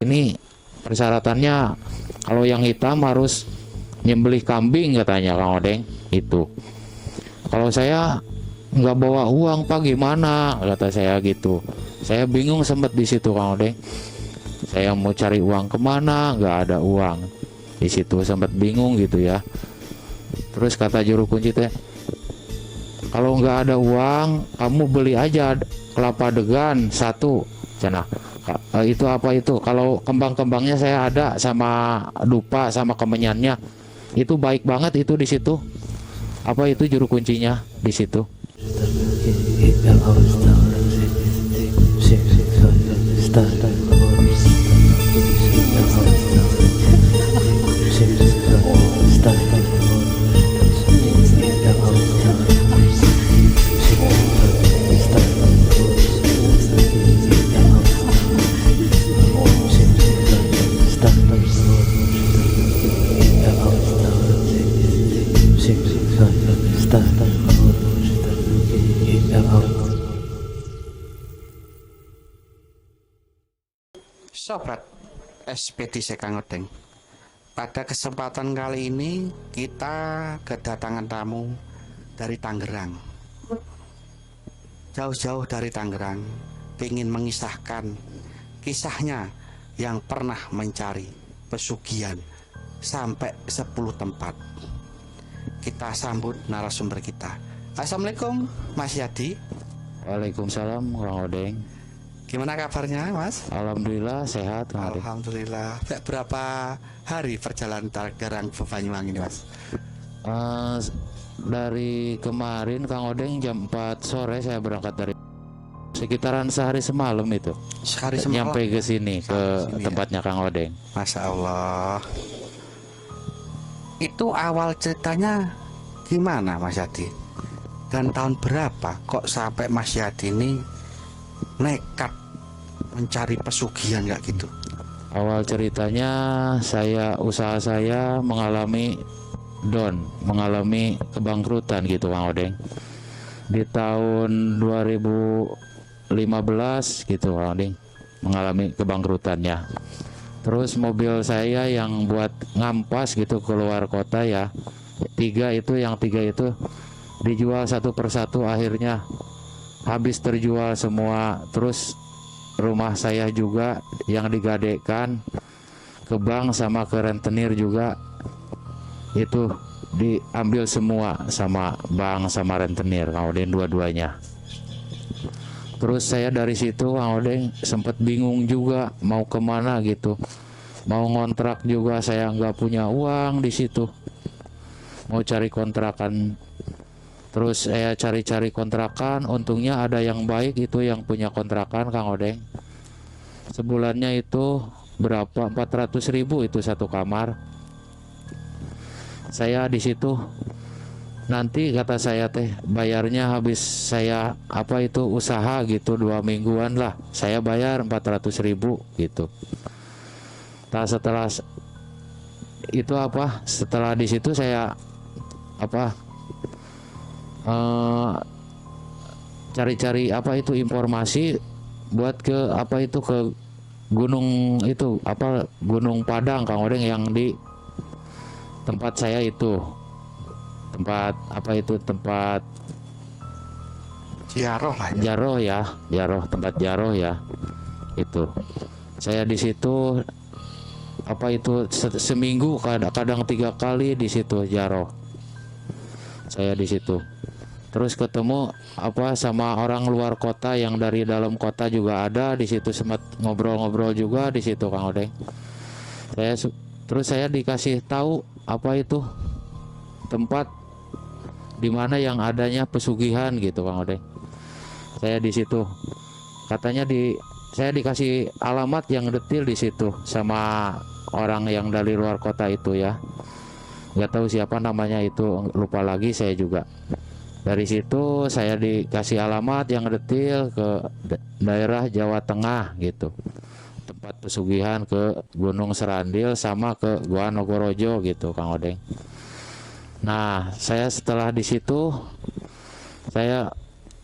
Ini persyaratannya kalau yang hitam harus nyembelih kambing katanya Kang Odeng itu. Kalau saya nggak bawa uang Pak gimana kata saya gitu. Saya bingung sempet di situ Kang Odeng. Saya mau cari uang kemana, nggak ada uang di situ, sempet bingung gitu ya. Terus kata juru kunci teh, kalau nggak ada uang kamu beli aja kelapa degan satu cina. Itu apa itu, kalau kembang-kembangnya saya ada sama dupa sama kemenyannya itu baik banget itu di situ. Apa itu juru kuncinya di situ. Sobat Ekspedisi Kang Odeng, pada kesempatan kali ini kita kedatangan tamu dari Tangerang. Jauh-jauh dari Tangerang, ingin mengisahkan kisahnya yang pernah mencari pesugihan sampai 10 tempat. Kita sambut narasumber kita. Assalamualaikum Mas Yadi. Waalaikumsalam Kang Odeng. Gimana kabarnya Mas? Alhamdulillah sehat Kang Odeng. Alhamdulillah. Berapa hari perjalanan Tangerang ke Banyuwangi ini Mas? Dari kemarin Kang Odeng jam 4 sore saya berangkat dari sekitaran sehari semalam itu. Sehari semalam nyampe ke sini ke sini tempatnya Kang Odeng. Masya Allah. Itu awal ceritanya gimana Mas Yadi? Dan tahun berapa kok sampai Mas Yadi ini nekat mencari pesugihan kayak gitu? Awal ceritanya usaha saya mengalami mengalami kebangkrutan gitu Kang Odeng. Di tahun 2015 gitu Kang Odeng mengalami kebangkrutannya. Terus mobil saya yang buat ngampas gitu keluar kota ya, tiga itu dijual satu persatu, akhirnya habis terjual semua. Terus rumah saya juga yang digadekan ke bank sama ke rentenir juga itu diambil semua sama bank sama rentenir Kang Odeng, dua-duanya. Terus saya dari situ Kang Odeng sempat bingung juga mau kemana gitu, mau ngontrak juga saya nggak punya uang di situ, mau cari kontrakan. Terus saya cari-cari kontrakan, untungnya ada yang baik itu yang punya kontrakan Kang Odeng. Sebulannya itu berapa? 400.000 itu satu kamar. Saya di situ nanti kata saya teh bayarnya habis saya usaha gitu 2 mingguan lah. Saya bayar 400.000 gitu. Nah setelah di situ saya cari-cari informasi buat ke Gunung Padang Kang Odeng, yang di tempat saya itu tempat Ziarah lah ya. tempat Jaroh ya itu. Saya di situ seminggu kadang 3 kali di situ Jaroh. Saya di situ terus ketemu sama orang luar kota yang dari dalam kota juga ada di situ, sempat ngobrol-ngobrol juga di situ Kang Odeng. Terus saya dikasih tahu tempat di mana yang adanya pesugihan gitu Kang Odeng. Saya di situ katanya saya dikasih alamat yang detail di situ sama orang yang dari luar kota itu ya. Nggak tahu siapa namanya itu, lupa lagi saya juga. Dari situ saya dikasih alamat yang detail ke daerah Jawa Tengah gitu, tempat pesugihan ke Gunung Serandil sama ke Gua Nogorojo gitu Kang Odeng. Nah saya setelah di situ saya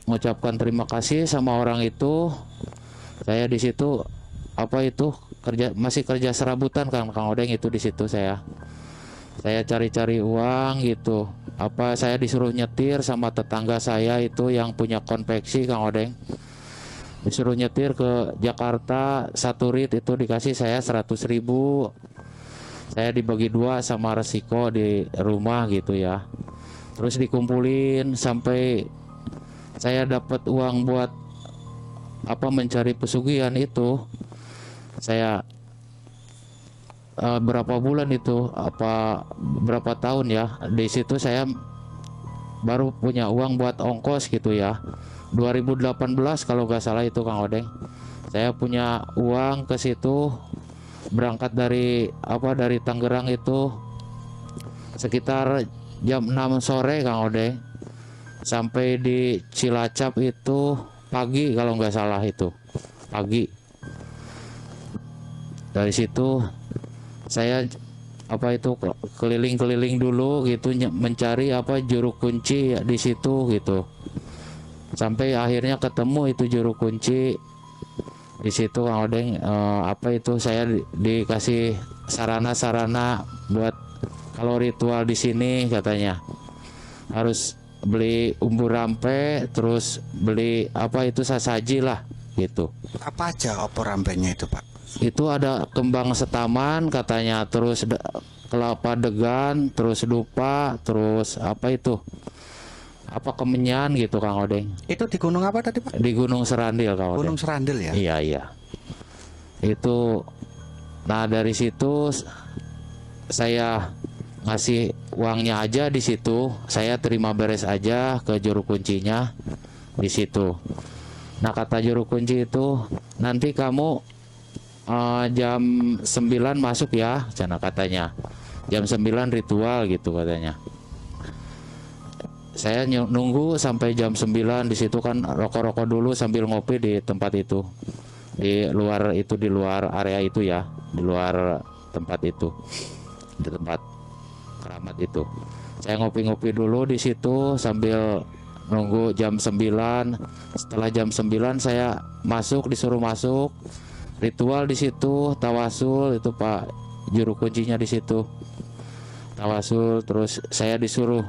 mengucapkan terima kasih sama orang itu. Saya di situ masih kerja serabutan kan Kang Odeng itu di situ saya cari-cari uang gitu. Saya disuruh nyetir sama tetangga saya itu yang punya konveksi Kang Odeng, disuruh nyetir ke Jakarta, satu rit itu dikasih saya 100.000. Saya dibagi dua sama resiko di rumah gitu ya, terus dikumpulin sampai saya dapat uang buat mencari pesugihan itu. Saya berapa bulan itu, berapa tahun ya, di situ saya baru punya uang buat ongkos gitu ya. 2018 kalau nggak salah itu Kang Odeng, saya punya uang ke situ, berangkat dari Tangerang itu sekitar jam 6 sore Kang Odeng, sampai di Cilacap itu pagi kalau nggak salah itu pagi. Dari situ saya keliling-keliling dulu gitu, mencari juru kunci ya, di situ gitu, sampai akhirnya ketemu itu juru kunci di situ Kang Odeng. Saya dikasih sarana-sarana buat kalau ritual di sini, katanya harus beli umbu rampe, terus beli sasaji lah gitu. Apa aja opor rampenya itu Pak? Itu ada kembang setaman katanya, terus kelapa degan, terus dupa, terus kemenyan gitu Kang Odeng. Itu di gunung apa tadi Pak? Di Gunung Serandil Kang Odeng. Gunung Serandil ya? Iya. Itu, nah dari situ saya ngasih uangnya aja di situ, saya terima beres aja ke juru kuncinya di situ. Nah kata juru kunci itu, nanti kamu jam 9 masuk ya, katanya. Jam 9 ritual gitu katanya. Saya nunggu sampai jam 9 di situ kan, rokok-rokok dulu sambil ngopi di tempat itu. Di luar area itu ya, di luar tempat itu. Di tempat keramat itu. Saya ngopi-ngopi dulu di situ sambil nunggu jam 9. Setelah jam 9 saya disuruh masuk. Ritual di situ, tawasul itu Pak juru kuncinya di situ. Tawasul, terus saya disuruh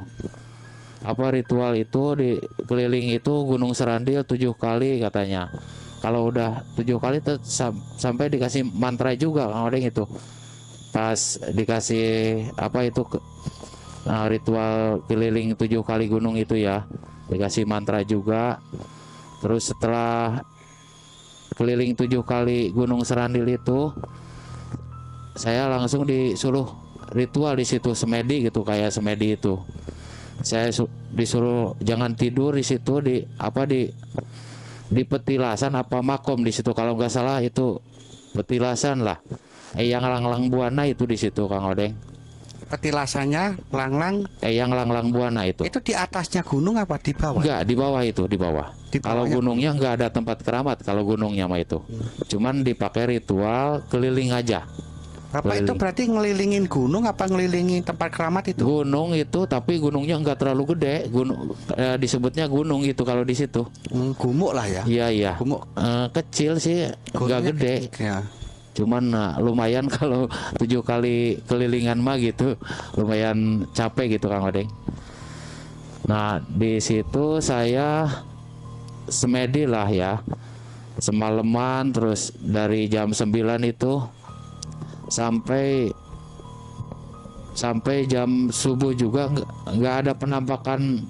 ritual itu di keliling itu Gunung Serandil 7 kali katanya. Kalau udah 7 kali sampai dikasih mantra juga Kang Odeng itu. Pas dikasih ritual keliling 7 kali gunung itu ya, dikasih mantra juga. Terus setelah keliling 7 kali Gunung Serandil itu, saya langsung disuruh ritual di situ, semedi gitu, kayak semedi itu. Saya disuruh jangan tidur di situ, di petilasan makom di situ kalau nggak salah itu petilasan lah. Yang Langlang Buana itu di situ Kang Odeng. Petilasannya Langlang. Yang Langlang Buana itu. Itu di atasnya gunung apa di bawah? Enggak, di bawah itu, di bawah. Kalau gunungnya nggak ada tempat keramat, kalau gunungnya mah itu. Cuman dipakai ritual keliling aja. Bapak itu berarti ngelilingin gunung apa ngelilingin tempat keramat itu? Gunung itu, tapi gunungnya nggak terlalu gede. Disebutnya gunung gitu kalau di situ. Gumuk lah ya. Iya. Gumuk. Kecil sih, nggak gede. Ya. Cuman lumayan kalau 7 kali kelilingan mah gitu, lumayan capek gitu Kang Odeng. Nah di situ saya semedi lah ya, semalaman, terus dari jam 9 itu sampai jam subuh juga nggak ada penampakan,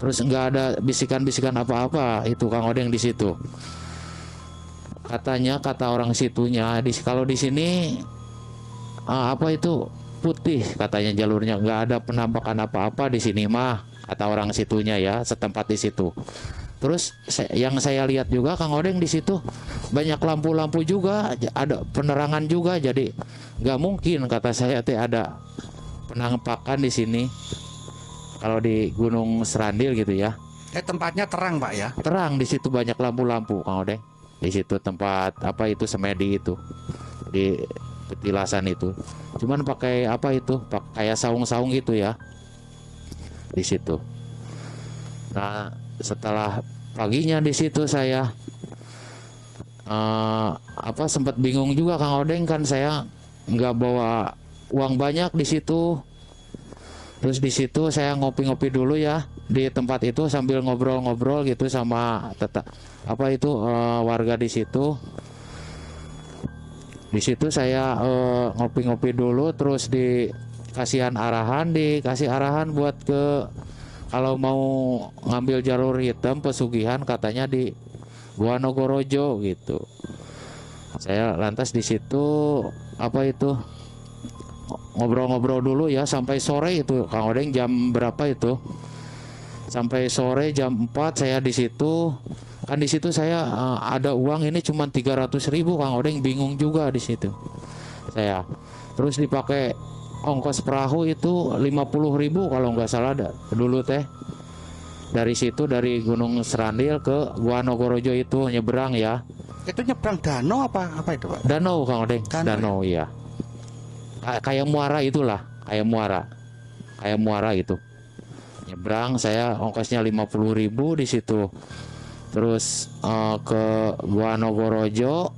terus nggak ada bisikan-bisikan apa-apa itu Kang Odeng di situ. Katanya, kata orang situnya, kalau di sini putih katanya jalurnya, nggak ada penampakan apa-apa di sini mah, kata orang situnya ya, setempat di situ. Terus yang saya lihat juga Kang Odeng di situ banyak lampu-lampu juga, ada penerangan juga, jadi nggak mungkin kata saya ada penampakan di sini kalau di Gunung Serandil gitu ya. Tempatnya terang Pak ya? Terang, di situ banyak lampu-lampu Kang Odeng. Di situ tempat semedi itu, di petilasan itu. Cuman pakai kayak saung-saung gitu ya di situ. Nah setelah paginya di situ saya sempat bingung juga Kang Odeng, kan saya nggak bawa uang banyak di situ. Terus di situ saya ngopi-ngopi dulu ya di tempat itu sambil ngobrol-ngobrol gitu sama warga di situ. Di situ saya ngopi-ngopi dulu, terus dikasih arahan buat kalau mau ngambil jalur hitam pesugihan katanya di Gua Nogorojo gitu. Saya lantas di situ ngobrol-ngobrol dulu ya sampai sore itu Kang Odeng. Jam berapa itu? Sampai sore jam 4 saya di situ. Kan di situ saya ada uang ini cuma 300.000 Kang Odeng, bingung juga di situ saya. Terus dipakai ongkos perahu itu 50.000 kalau nggak salah dulu teh. Dari situ dari Gunung Serandil ke Gua Nogorojo itu nyebrang ya. Itu nyebrang danau apa itu Pak? Danau Kang Odeng, danau ya. Kayak muara itulah, kayak muara itu. Nyebrang saya ongkosnya 50.000 di situ. Terus ke Gua Nogorojo.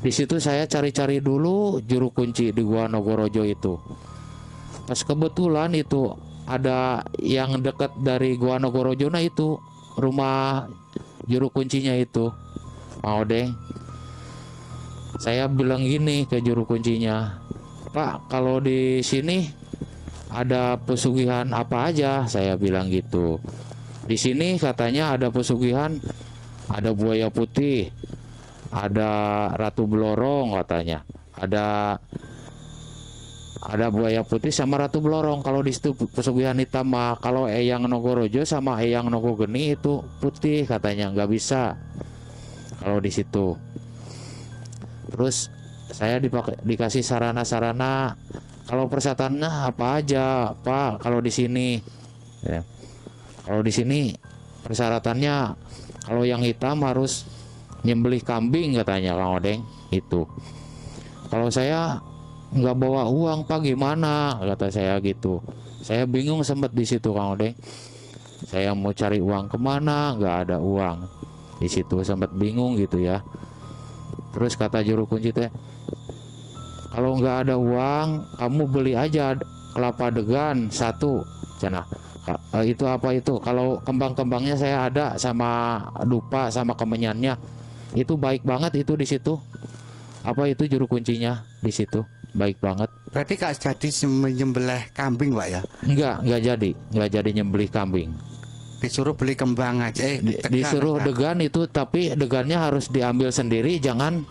Di situ saya cari-cari dulu juru kunci di Gua Nogorojo itu. Pas kebetulan itu ada yang dekat dari Gua Nogorojo, nah itu rumah juru kuncinya itu. Mau deh. Saya bilang gini ke juru kuncinya, "Pak, kalau di sini ada pesugihan apa aja?" Saya bilang gitu. Di sini katanya ada pesugihan, ada buaya putih, ada ratu belorong katanya. Ada buaya putih sama ratu belorong. Kalau di situ pesugihan hitam mah, kalau Eyang Nogorojo sama Eyang Nogogeni itu putih katanya, nggak bisa kalau di situ. Terus saya dikasih sarana-sarana, kalau persyaratannya apa aja Pak kalau di sini ya. Kalau di sini persyaratannya kalau yang hitam harus nyembelih kambing katanya Kang Odeng itu. Kalau saya nggak bawa uang Pak, gimana kata saya gitu. Saya bingung sempat di situ Kang Odeng. Saya mau cari uang kemana, nggak ada uang di situ, sempat bingung gitu ya. Terus kata juru kunci teh, kalau nggak ada uang kamu beli aja kelapa degan 1 cina. Itu apa itu, kalau kembang-kembangnya saya ada sama dupa sama kemenyannya, itu baik banget itu di situ. Apa itu juru kuncinya di situ, baik banget. Berarti Kak jadi menyembelih kambing Pak ya? Nggak jadi nyembelih kambing. Disuruh beli kembang aja. Disuruh degan itu, tapi degannya harus diambil sendiri, jangan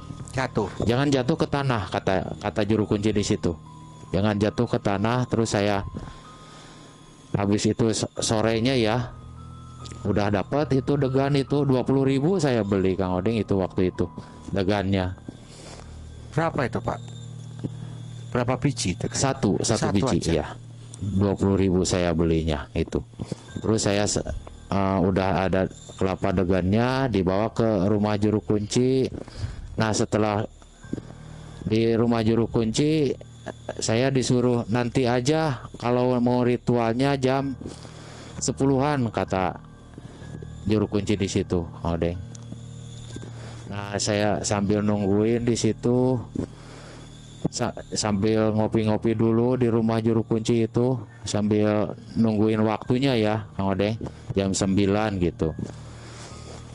jatuh ke tanah, kata juru kunci di situ. Jangan jatuh ke tanah. Terus saya habis itu sorenya ya udah dapat itu degan itu 20.000 saya beli Kang Odeng itu waktu itu degannya. Berapa itu Pak? Berapa biji? Satu biji aja. Ya. 20.000 saya belinya itu. Terus saya udah ada kelapa degannya, dibawa ke rumah juru kunci. Nah setelah di rumah juru kunci saya disuruh nanti aja kalau mau ritualnya jam 10-an kata juru kunci di situ Odeng. Nah saya sambil nungguin di situ, sambil ngopi-ngopi dulu di rumah juru kunci itu, sambil nungguin waktunya ya Kang Odeng, jam 9 gitu.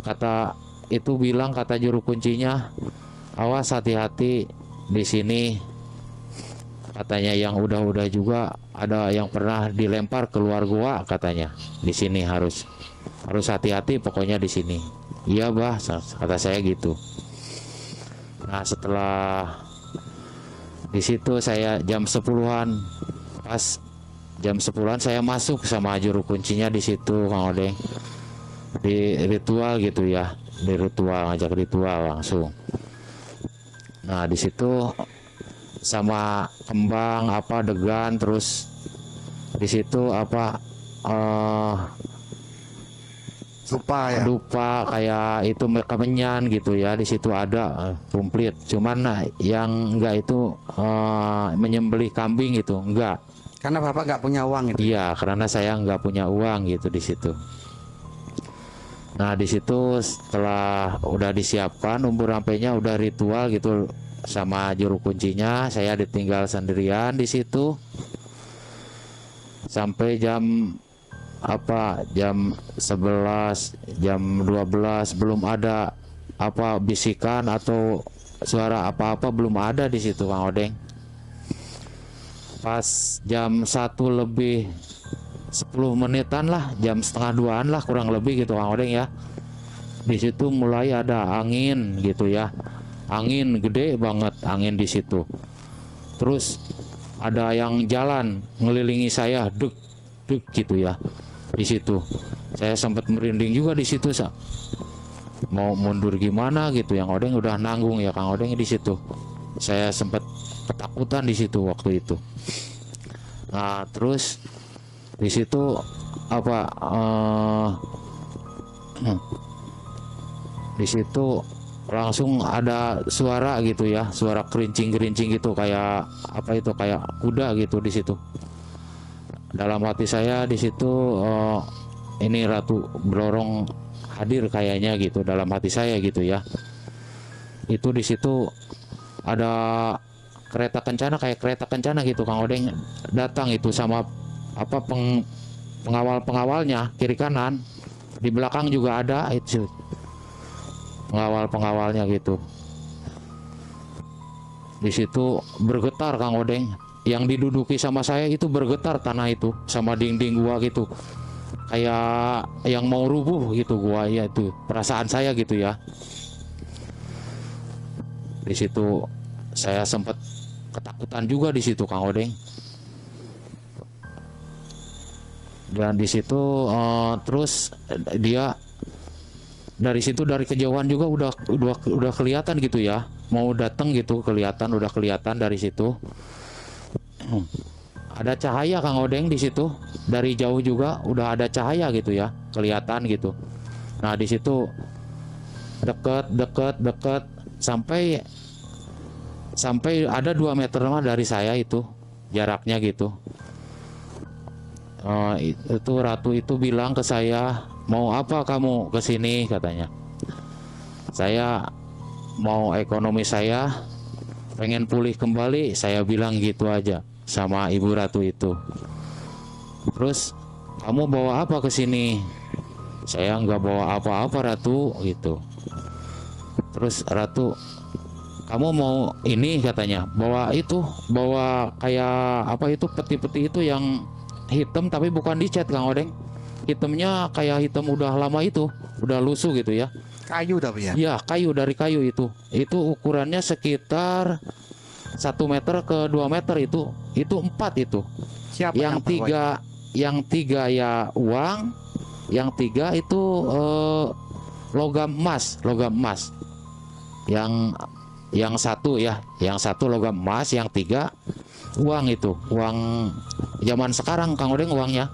Kata juru kuncinya, awas hati-hati di sini. Katanya yang udah juga ada yang pernah dilempar keluar gua katanya. Di sini harus hati-hati pokoknya di sini. Iya bah, kata saya gitu. Nah setelah di situ saya jam 10-an, pas jam 10-an saya masuk sama juru kuncinya di situ Kang Odeng. Di ritual gitu ya, ngajak ritual langsung. Nah di situ sama kembang degan, terus di situ dupa kayak itu kemenyan gitu ya, di situ ada komplit. Cuman yang enggak itu menyembelih kambing itu enggak. Karena Bapak nggak punya uang itu. Iya, karena saya nggak punya uang gitu di situ. Nah di situ setelah udah disiapkan umbur rampenya, udah ritual gitu sama juru kuncinya, saya ditinggal sendirian di situ sampai jam jam 11, jam 12 belum ada bisikan atau suara apa-apa, belum ada di situ Kang Odeng. Pas jam 1 lebih 10 menitan lah, jam setengah 2-an lah kurang lebih gitu Kang Odeng ya. Di situ mulai ada angin gitu ya. Angin gede banget, angin di situ. Terus ada yang jalan ngelilingi saya, duk duk gitu ya. Di situ saya sempat merinding juga di situ, mau mundur gimana gitu. Yang Odeng udah nanggung ya Kang Odeng di situ. Saya sempat ketakutan di situ waktu itu. Nah terus di situ di situ langsung ada suara gitu ya, suara kerincing gitu, kayak kayak kuda gitu di situ. Dalam hati saya di situ, ini Ratu Blorong hadir kayaknya gitu dalam hati saya gitu ya. Itu di situ ada kereta kencana, kayak kereta kencana gitu Kang Odeng, datang itu sama pengawal-pengawalnya kiri kanan. Di belakang juga ada itu pengawal-pengawalnya gitu. Di situ bergetar Kang Odeng, yang diduduki sama saya itu bergetar tanah itu sama dinding gua gitu, kayak yang mau rubuh gitu gua ya, itu perasaan saya gitu ya. Di situ saya sempat ketakutan juga di situ Kang Odeng. Dan di situ terus dia dari situ, dari kejauhan juga udah kelihatan gitu ya, mau datang gitu, udah kelihatan dari situ. Ada cahaya Kang Odeng di situ, dari jauh juga udah ada cahaya gitu ya, kelihatan gitu. Nah di situ deket sampai ada 2 meter mah dari saya itu jaraknya gitu. Itu Ratu itu bilang ke saya, mau apa kamu kesini katanya. Saya mau ekonomi saya pengen pulih kembali, saya bilang gitu aja sama Ibu Ratu itu. Terus kamu bawa apa kesini? Saya nggak bawa apa-apa Ratu gitu. Terus Ratu, kamu mau ini katanya, bawa kayak peti-peti itu yang hitam tapi bukan dicat Kang Odeng. Hitamnya kayak hitam udah lama itu, udah lusuh gitu ya. Kayu tapi ya? Ya kayu, dari kayu itu. Itu ukurannya sekitar 1 meter ke 2 meter itu 4 itu. Siapa yang tiga ya uang, yang 3 itu logam emas. Yang 1 ya, yang 1 logam emas, yang 3 uang. Itu uang zaman sekarang Kang Odeng, uangnya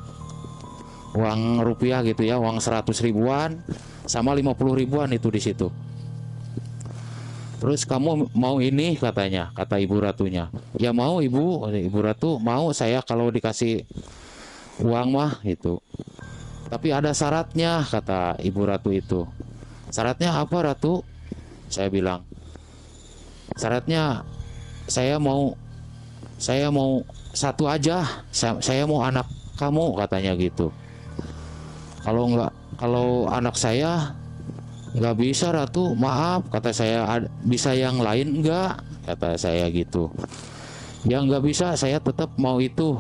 uang rupiah gitu ya, uang 100 ribuan sama 50 ribuan itu di situ. Terus kamu mau ini katanya, kata Ibu Ratunya. Ya mau Ibu Ratu mau saya kalau dikasih uang mah itu. Tapi ada syaratnya kata Ibu Ratu itu. Syaratnya apa Ratu? Saya bilang, syaratnya saya mau 1 aja, saya mau anak kamu katanya gitu. Kalau anak saya nggak bisa Ratu, maaf kata saya, bisa yang lain enggak kata saya gitu. Ya nggak bisa, saya tetap mau itu.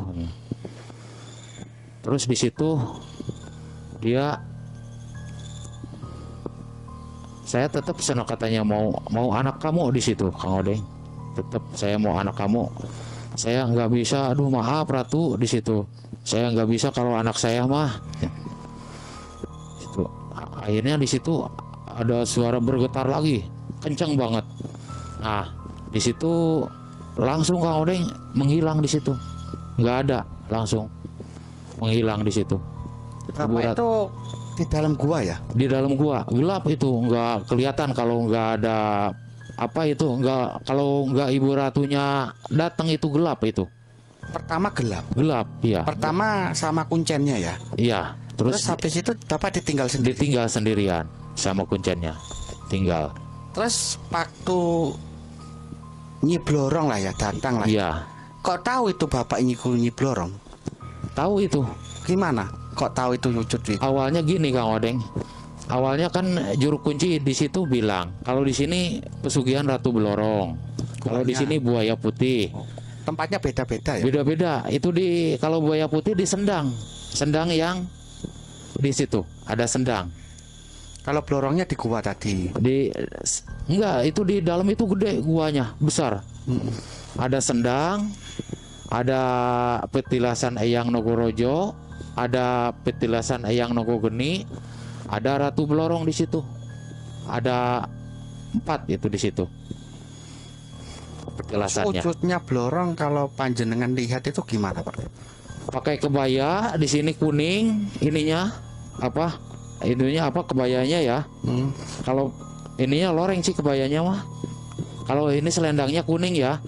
Terus di situ saya tetap senang katanya, mau anak kamu di situ Kang Odeng. Tetap saya mau anak kamu. Saya nggak bisa, aduh maaf Ratu di situ. Saya nggak bisa kalau anak saya mah. Itu akhirnya di situ ada suara bergetar lagi, kencang banget. Nah di situ langsung Kang Odeng menghilang di situ, nggak ada, langsung menghilang di situ. Bapak itu di dalam gua ya? Di dalam gua gelap itu, nggak kelihatan kalau nggak ada kalau nggak Ibu Ratunya datang, itu gelap itu. Pertama gelap. Iya. Pertama sama kuncennya ya? Iya. Terus Terus habis itu Bapak ditinggal sendiri. ditinggal sendirian sama kuncennya. Tinggal. Terus waktu Nyi Blorong lah ya datang lah. Iya, Kok tahu itu Bapak Nyi Blorong? tahu itu. Gimana? Kok tahu itu wujud itu? Awalnya gini Kang Odeng. Awalnya kan juru kunci di situ bilang kalau di sini pesugihan Ratu Blorong. Kalau di Guanya. sini buaya putih. Tempatnya beda-beda ya. Beda-beda. Itu di kalau buaya putih di Sendang. Sendang yang di situ ada Sendang. Kalau Blorongnya di gua tadi. Enggak, itu di dalam itu gede guanya, besar. Ada Sendang, ada petilasan Eyang Nogorojo, ada petilasan Eyang Nogogeni, ada Ratu Blorong di situ. Ada 4 itu di situ. Petilasannya. Wujudnya Blorong kalau panjenengan lihat itu gimana Pak? Pakai kebaya, di sini kuning, ininya apa? Ininya apa kebayanya ya? Kalau ininya loreng sih kebayanya mah. Kalau ini selendangnya kuning ya.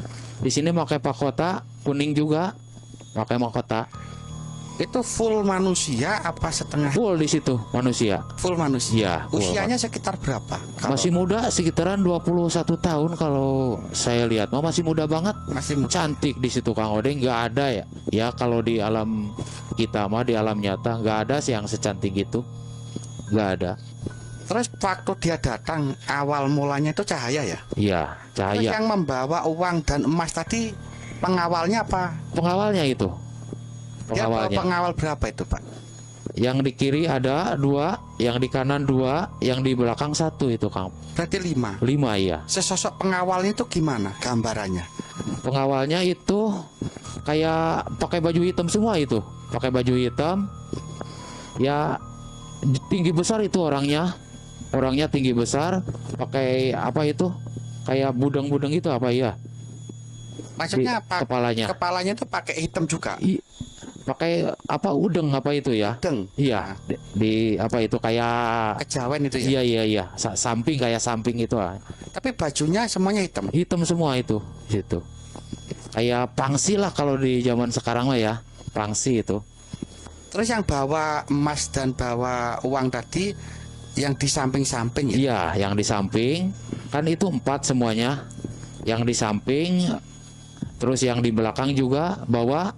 Di sini pakai mahkota kuning juga. Pakai mahkota. Itu full manusia apa setengah? Full di situ manusia. Full manusia. Iya, full. Usianya sekitar berapa? Masih muda sekitaran 21 tahun kalau saya lihat. Masih muda banget. Masih muda. Cantik di situ Kang Odeng, nggak ada ya. Ya kalau di alam kita mah di alam nyata nggak ada sih yang secantik itu. Nggak ada. Terus waktu dia datang awal mulanya itu cahaya ya? Iya, Terus cahaya. yang membawa uang dan emas tadi pengawalnya apa? Pengawalnya itu. Dia bawa Pengawalnya. pengawal berapa itu Pak? Yang di kiri ada 2, yang di kanan 2, yang di belakang 1 itu Kang. Berarti 5. 5 ya. Sesosok pengawalnya itu gimana gambarannya? Pengawalnya itu kayak pakai baju hitam semua itu. Pakai baju hitam. Ya tinggi besar itu orangnya. Orangnya tinggi besar, pakai apa itu? Kayak budeng-budeng itu apa ya? Maksudnya Di apa? kepalanya. Kepalanya itu pakai hitam juga. Pakai apa udeng apa itu ya? Deng. Iya, di apa itu kayak Kejawen itu ya. iya. Samping kayak samping itu ah. Tapi bajunya semuanya hitam. Hitam semua itu situ. Kayak pangsi lah kalau di zaman sekarang mah ya. Pangsi itu. Terus yang bawa emas dan bawa uang tadi yang di samping-samping ya. Iya, yang di samping kan itu 4 semuanya. Yang di samping terus yang di belakang juga bawa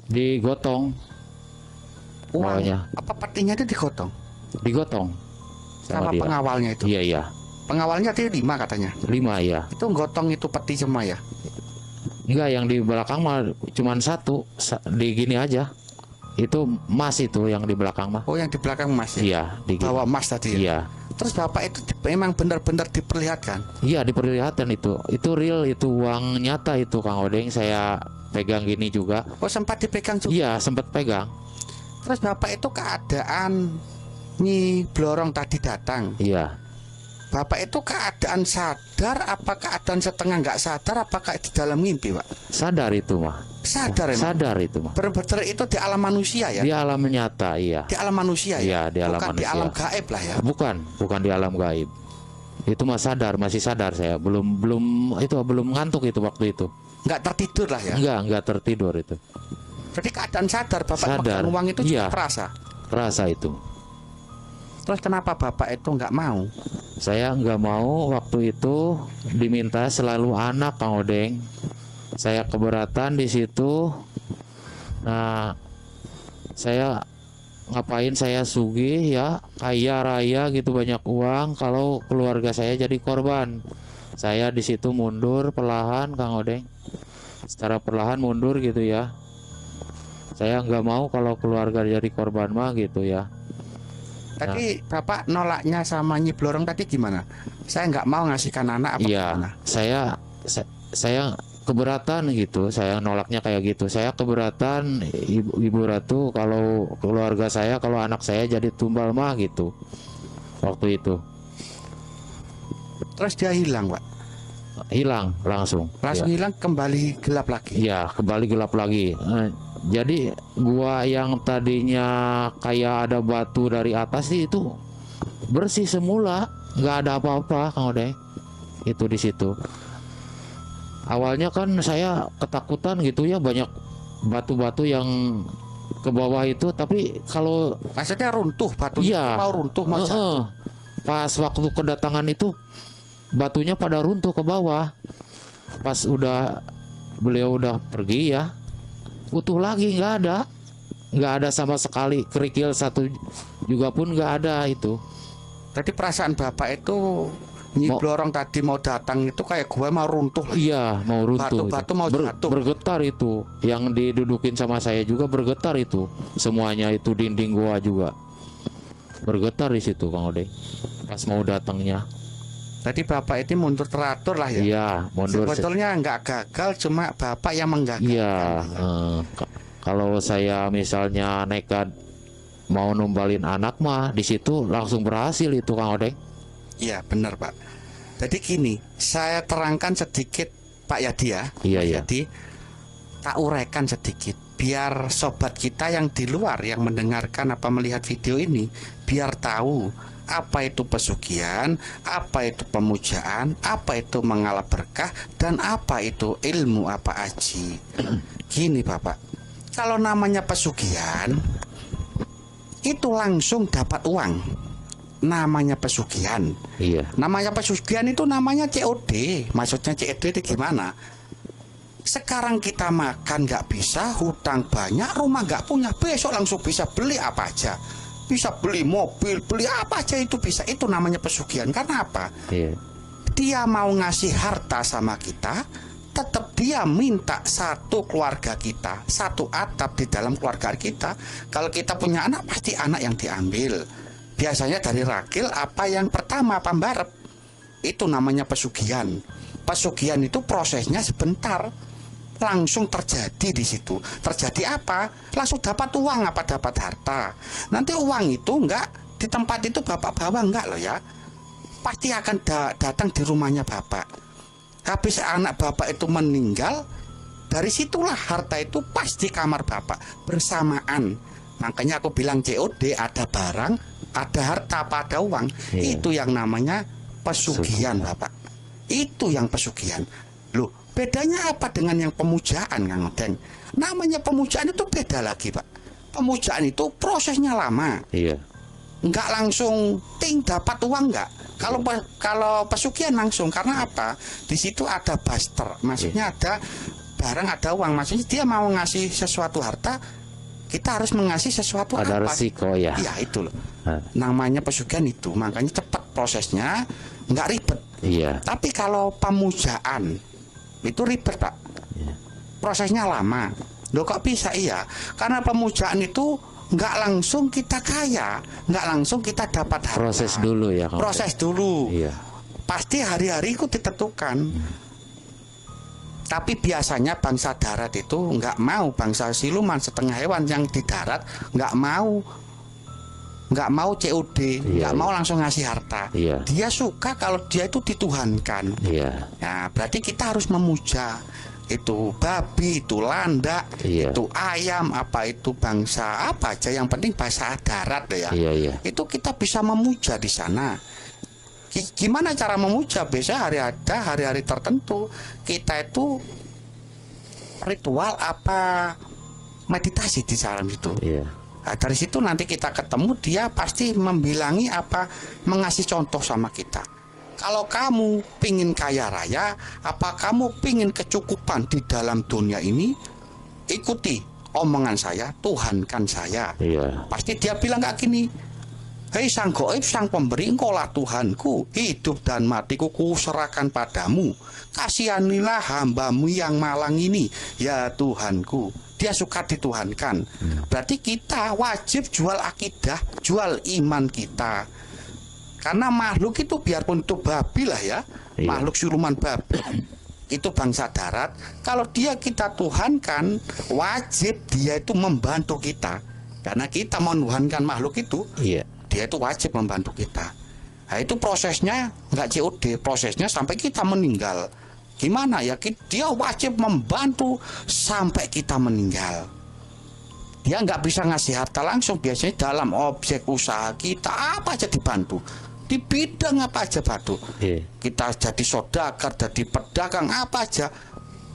digotong. Uang Bawanya apa petinya itu digotong digotong sama dia. pengawalnya itu. Iya. Pengawalnya tadi 5 katanya. 5 ya. Itu gotong itu peti semua ya. Enggak, yang di belakang mah cuman 1 di gini aja. Itu emas itu yang di belakang mah. Oh yang di belakang emas ya. Iya, di gini. Bawa emas tadi ya. Iya. Terus Bapak itu memang benar-benar diperlihatkan. Iya, diperlihatkan itu. Itu real, itu uang nyata itu Kang Odeng, saya pegang gini juga. Oh sempat dipegang juga. Iya, sempat pegang. Terus Bapak itu keadaan Nyi Blorong tadi datang. Iya. Bapak itu keadaan sadar apa keadaan setengah nggak sadar apakah di dalam mimpi Pak? Sadar itu mah. Sadar emang. Sadar itu mah. Benar-benar itu di alam manusia ya. Di alam nyata, iya. Di alam manusia ya. Iya, di alam Bukan di manusia. alam gaib lah ya. Bukan di alam gaib. Itu mah sadar, masih sadar saya. Belum ngantuk itu waktu itu. Nggak tertidur lah ya. Enggak tertidur itu. Berarti keadaan sadar Bapak Sadar. pegang uang itu Iya. juga terasa. Terasa itu. Terus kenapa Bapak itu nggak mau? Saya nggak mau waktu itu diminta selalu anak Kang Odeng. Saya keberatan di situ. Nah, saya ngapain saya sugih ya, kaya raya gitu banyak uang kalau keluarga saya jadi korban. Saya di situ mundur perlahan Kang Odeng. Secara perlahan mundur gitu ya. Saya nggak mau kalau keluarga jadi korban mah gitu ya. Tadi Bapak nolaknya sama Nyi Blorong tadi gimana? Saya nggak mau ngasihkan anak apa Iya, gimana? saya keberatan gitu. Saya nolaknya kayak gitu. Saya keberatan Ibu Ratu kalau keluarga saya, kalau anak saya jadi tumbal mah gitu. Waktu itu Terus dia hilang Pak. hilang langsung. Langsung Iya. hilang kembali gelap lagi. Iya, kembali gelap lagi. Jadi gua yang tadinya kayak ada batu dari atas sih itu bersih semula, nggak ada apa-apa Kang Odeng. Itu di situ. Awalnya kan saya ketakutan gitu ya, banyak batu-batu yang ke bawah itu, tapi kalau Maksudnya runtuh batunya, iya, mau runtuh mau jatuh. pas waktu kedatangan itu batunya pada runtuh ke bawah. Pas beliau udah pergi ya, utuh lagi, nggak ada sama sekali kerikil satu juga pun nggak ada itu. Jadi perasaan bapak itu Nyi Blorong tadi mau datang itu kayak gua mau runtuh. Iya, mau runtuh. Batu-batu mau jatuh. Bergetar itu. Yang didudukin sama saya juga bergetar itu. Semuanya itu dinding gua juga. Bergetar di situ Kang Odeng. Pas mau datangnya. Jadi bapak ini mundur teratur lah ya. Iya, mundur. Sebetulnya nggak gagal, cuma bapak yang menggagalkan. Iya, kalau saya misalnya nekat mau numbalin anak mah di situ langsung berhasil itu Kang Odeng. Iya benar Pak. Jadi gini, saya terangkan sedikit Pak Yadi ya. Iya, Pak iya. Yadi, tak uraikan sedikit biar sobat kita yang di luar yang mendengarkan apa melihat video ini biar tahu apa itu pesugihan, apa itu pemujaan, apa itu mengalah berkah, dan apa itu ilmu apa aji. Gini Bapak, kalau namanya pesugihan itu langsung dapat uang. Namanya pesugihan. Iya. Namanya pesugihan itu namanya COD. Maksudnya COD itu gimana? Sekarang kita makan nggak bisa, hutang banyak, rumah nggak punya, besok langsung bisa beli apa aja. Bisa beli mobil, beli apa aja itu bisa. Itu namanya pesugihan. Karena apa? Iya. Dia mau ngasih harta sama kita, tetap dia minta satu keluarga kita, satu atap di dalam keluarga kita. Kalau kita punya anak, pasti anak yang diambil. Biasanya dari ragil apa yang pertama pambarep. Itu namanya pesugihan. Pesugihan itu prosesnya sebentar, langsung terjadi di situ. Terjadi apa? Langsung dapat uang apa dapat harta. Nanti uang itu enggak di tempat itu bapak bawa enggak loh ya. Pasti akan datang di rumahnya bapak. Habis anak bapak itu meninggal, dari situlah harta itu pasti kamar bapak bersamaan. Makanya aku bilang COD, ada barang, ada harta, ada uang. Iya. Itu yang namanya pesugihan Bapak. Itu yang pesugihan. Loh, bedanya apa dengan yang pemujaan Kang Odeng? Namanya pemujaan itu beda lagi Pak. Pemujaan itu prosesnya lama. Iya. Enggak langsung ting dapat uang enggak. Kalau pesugihan langsung, karena apa? Di situ ada baster. Maksudnya ada barang, ada uang. Maksudnya dia mau ngasih sesuatu harta, kita harus mengasih sesuatu Ada apa? resiko ya. Iya itu loh. Namanya pesugihan itu, makanya cepat prosesnya, nggak ribet. Iya. Tapi kalau pemujaan itu ribet Pak. Iya. Prosesnya lama. Loh kok bisa? Iya, karena pemujaan itu nggak langsung kita kaya, nggak langsung kita dapat harta. Proses dulu ya Kang Odeng. Proses dulu. Iya. Pasti hari-hari itu ditentukan. Tapi biasanya bangsa darat itu nggak mau, bangsa siluman setengah hewan yang di darat nggak mau COD, nggak mau langsung ngasih harta. Iya. Dia suka kalau dia itu dituhankan. Iya. Nah, berarti kita harus memuja itu babi, itu landak, Iya. itu ayam, apa itu bangsa apa aja, yang penting bahasa darat deh ya. Iya, iya. Itu kita bisa memuja di sana. Gimana cara memuja? Biasa hari-hari tertentu kita itu ritual apa meditasi di dalam itu. Iya. Nah, dari situ nanti kita ketemu, dia pasti membilangi apa, mengasih contoh sama kita. Kalau kamu pingin kaya raya, apa kamu pingin kecukupan di dalam dunia ini, ikuti omongan saya, tuhankan saya. Iya. Pasti dia bilang kayak gini, hei sang goib, sang pemberi, engkaulah Tuhanku, hidup dan matiku kuserahkan padamu. Kasihanilah hambamu yang malang ini, ya Tuhanku. Dia suka dituhankan. Berarti kita wajib jual akidah, jual iman kita. Karena makhluk itu biarpun itu babi lah ya, Iya. makhluk siluman babi, itu bangsa darat. Kalau dia kita tuhankan, wajib dia itu membantu kita. Karena kita menuhankan makhluk itu, Iya. dia itu wajib membantu kita. Nah itu prosesnya nggak COD, prosesnya sampai kita meninggal. Gimana ya? Dia wajib membantu sampai kita meninggal. Dia nggak bisa ngasih harta langsung, biasanya dalam objek usaha kita apa aja dibantu. Di bidang apa aja bantu. Iya. Kita jadi saudagar, jadi pedagang apa aja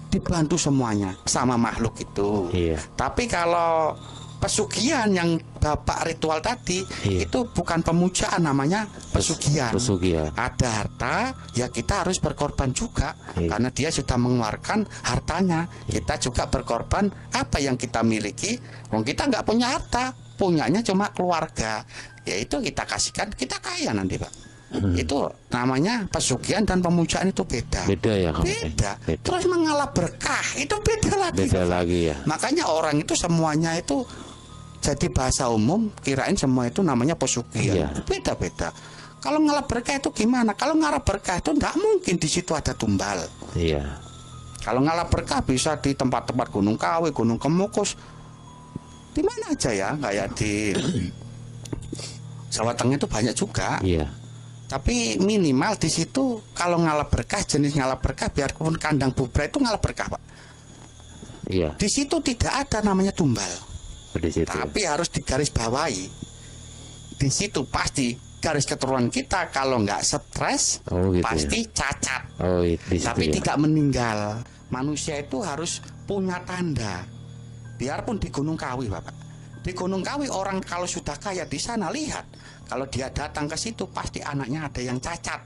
dibantu semuanya sama makhluk itu. Iya. Tapi kalau pesugihan yang Bapak ritual tadi, Iya. itu bukan pemujaan, namanya pesugihan. Pesugihan. Ada harta, ya kita harus berkorban juga. Iya. Karena dia sudah mengeluarkan hartanya. Kita juga berkorban apa yang kita miliki. Wong kita nggak punya harta, punyanya cuma keluarga. Ya itu kita kasihkan, kita kaya nanti, Pak. Itu namanya pesugihan dan pemujaan itu beda. Beda ya, Kang Odeng? Beda. Terus mengalah berkah itu beda lagi. Beda Bapak. lagi ya. Makanya orang itu semuanya itu jadi bahasa umum, kirain semua itu namanya pesugihan. Iya. Beda-beda. Kalau ngalap berkah itu gimana? Kalau ngalap berkah itu nggak mungkin di situ ada tumbal. Iya. Kalau ngalap berkah bisa di tempat-tempat Gunung Kawi, Gunung Kemukus, di mana aja ya, kayak di Jawa Tengah itu banyak juga. Iya. Tapi minimal di situ kalau ngalap berkah, jenis ngalap berkah, biarpun kandang bubra itu ngalap berkah, Pak. Iya. Di situ tidak ada namanya tumbal. Di situ. Tapi harus digaris bawahi. Di situ pasti garis keturunan kita kalau nggak stres, Oh gitu pasti ya. cacat. Oh di situ Tapi ya. tidak meninggal. Manusia itu harus punya tanda. Biarpun di Gunung Kawi, Bapak. Di Gunung Kawi orang kalau sudah kaya di sana, lihat. Kalau dia datang ke situ pasti anaknya ada yang cacat.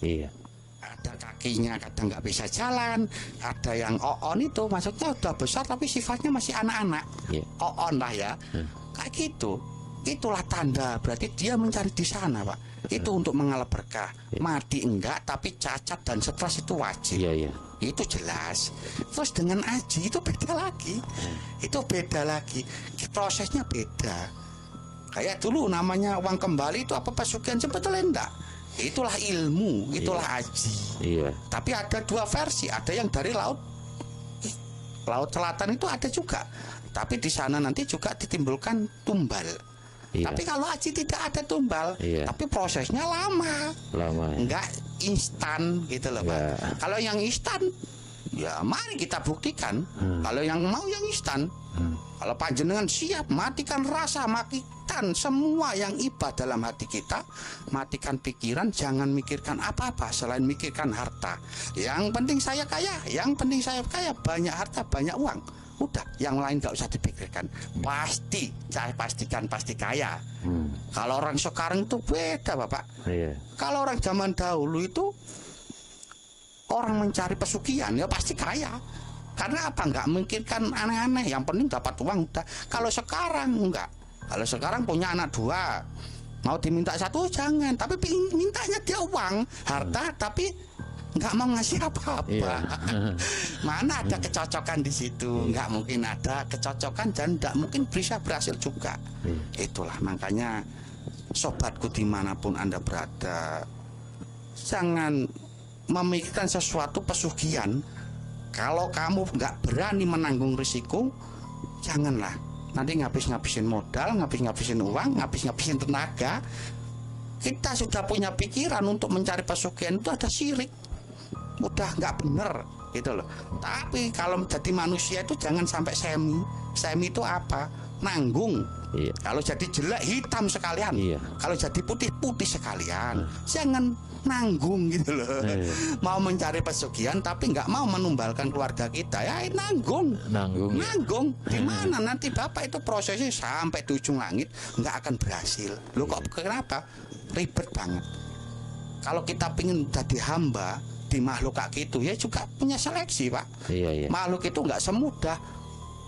Iya. Ada kakinya kadang nggak bisa jalan, ada yang oon itu maksudnya udah besar tapi sifatnya masih anak-anak. Iya. Oon lah ya. Kayak gitu. Itulah tanda berarti dia mencari di sana, Pak. Itu untuk mengalah berkah. Mati enggak tapi cacat dan stres itu wajib. Iya, iya. Itu jelas. Terus dengan aji itu beda lagi. Itu beda lagi. Prosesnya beda. Kayak dulu namanya uang kembali itu apa pesugihan, sebetulnya enggak. Itulah ilmu, itulah aji. Iya. Tapi ada dua versi, ada yang dari laut selatan itu ada juga. Tapi di sana nanti juga ditimbulkan tumbal. Iya. Tapi kalau aji tidak ada tumbal, Iya. tapi prosesnya lama. Lama. Enggak instan gitu loh, Pak. Ya. Kalau yang instan, ya mari kita buktikan. Kalau yang mau yang instan, kalau panjenengan siap, matikan rasa, matikan semua yang iba dalam hati kita, matikan pikiran, jangan mikirkan apa-apa selain mikirkan harta. Yang penting saya kaya, yang penting saya kaya, banyak harta, banyak uang. Udah, yang lain gak usah dipikirkan. Pasti, saya pastikan pasti kaya. Kalau orang sekarang itu beda, Bapak. Iya. Kalau orang zaman dahulu itu orang mencari pesugihan ya pasti kaya. Karena apa? Nggak memikirkan aneh-aneh. Yang penting dapat uang udah. Kalau sekarang enggak. Kalau sekarang punya anak dua, mau diminta satu jangan. Tapi mintanya dia uang, harta, tapi nggak mau ngasih apa-apa. Iya. Mana ada kecocokan di situ? Nggak mungkin ada kecocokan dan nggak mungkin bisa berhasil juga. Itulah makanya sobatku dimanapun Anda berada, jangan memikirkan sesuatu pesugihan. Kalau kamu nggak berani menanggung risiko, janganlah. Nanti ngabis-ngabisin modal, ngabis-ngabisin uang, ngabis-ngabisin tenaga. Kita sudah punya pikiran untuk mencari pesugihan itu ada syirik. Udah nggak bener gitu loh. Tapi kalau menjadi manusia itu jangan sampai semi. Semi itu apa? Nanggung. Iya. Kalau jadi jelek hitam sekalian. Iya. Kalau jadi putih sekalian. Jangan nanggung gitu loh. Mau mencari pesugihan tapi nggak mau menumbalkan keluarga kita, ya nanggung. Nanggung. Ya. Nanggung. Gimana nanti Bapak itu prosesnya sampai di ujung langit nggak akan berhasil. Loh kok kenapa? Ribet banget. Kalau kita pengen jadi hamba di makhluk kayak gitu ya juga punya seleksi, Pak. Iya, iya. Makhluk itu nggak semudah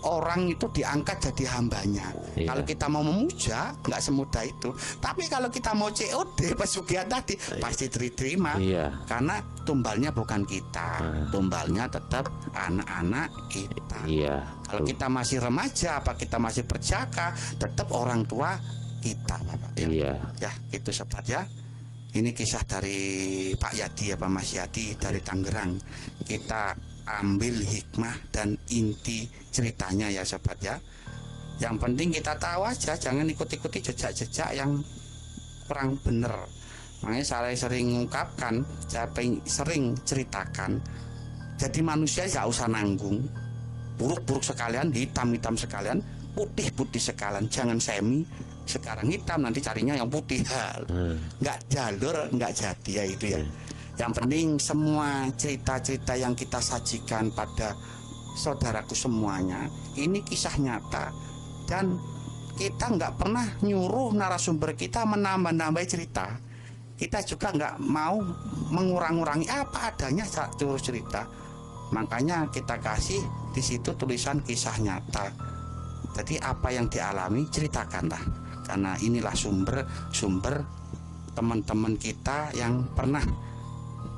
orang itu diangkat jadi hambanya. Iya. Kalau kita mau memuja nggak semudah itu. Tapi kalau kita mau COD pesugihan tadi pasti diterima. Iya. Karena tumbalnya bukan kita, tumbalnya tetap anak-anak kita. Iya. Kalau kita masih remaja, apa kita masih berjaka, tetap orang tua kita, Bapak. Ya. Iya. Ya, itu sobat ya. Ini kisah dari Pak Yadi ya, Pak Mas Yadi dari Tangerang. Kita ambil hikmah dan inti ceritanya ya sobat ya. Yang penting kita tahu aja, jangan ikut-ikuti jejak-jejak yang kurang bener. Makanya saya sering mengungkapkan, saya sering ceritakan, jadi manusia gak usah nanggung. Buruk-buruk sekalian, hitam-hitam sekalian, putih-putih sekalian, jangan semi. Sekarang hitam nanti carinya yang putih. Nggak jalur, nggak jadi ya itu ya. Yang penting semua cerita-cerita yang kita sajikan pada saudaraku semuanya, ini kisah nyata Dan kita nggak pernah nyuruh narasumber kita menambah-nambah cerita. Kita juga nggak mau mengurang-urangi apa adanya saat cerita. Makanya kita kasih di situ tulisan kisah nyata. Jadi apa yang dialami ceritakanlah, karena inilah sumber teman-teman kita yang pernah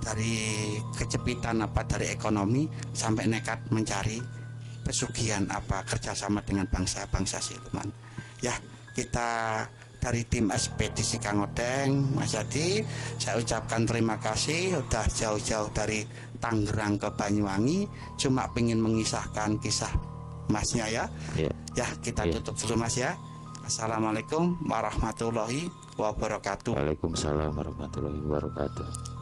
dari kejepitan dari ekonomi sampai nekat mencari pesugihan kerjasama dengan bangsa-bangsa siluman. Ya, kita dari tim ekspedisi Kang Odeng, Mas Yadi, saya ucapkan terima kasih udah jauh-jauh dari Tangerang ke Banyuwangi, cuma pengen mengisahkan kisah Masnya ya. Ya, kita tutup dulu Mas ya. Assalamualaikum warahmatullahi wabarakatuh. Waalaikumsalam warahmatullahi wabarakatuh.